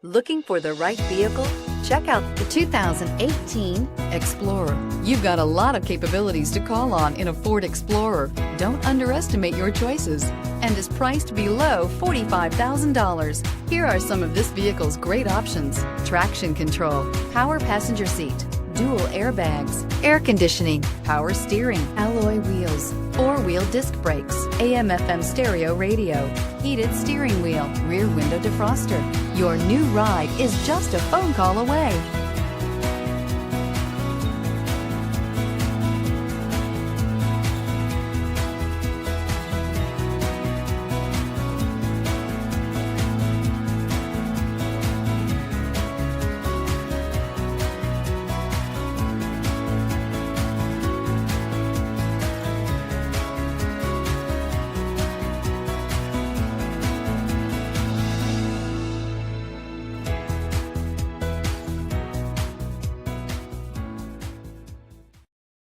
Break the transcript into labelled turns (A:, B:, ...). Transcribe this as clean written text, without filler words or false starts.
A: Looking for the right vehicle? Check out the 2018 Explorer. You've got a lot of capabilities to call on in a Ford Explorer. Don't underestimate your choices, and is priced below $45,000. Here are some of this vehicle's great options: traction control, power passenger seat, dual airbags, air conditioning, power steering, alloy wheels, four-wheel disc brakes, AM/FM stereo radio, heated steering wheel, rear window defroster. Your new ride is just a phone call away.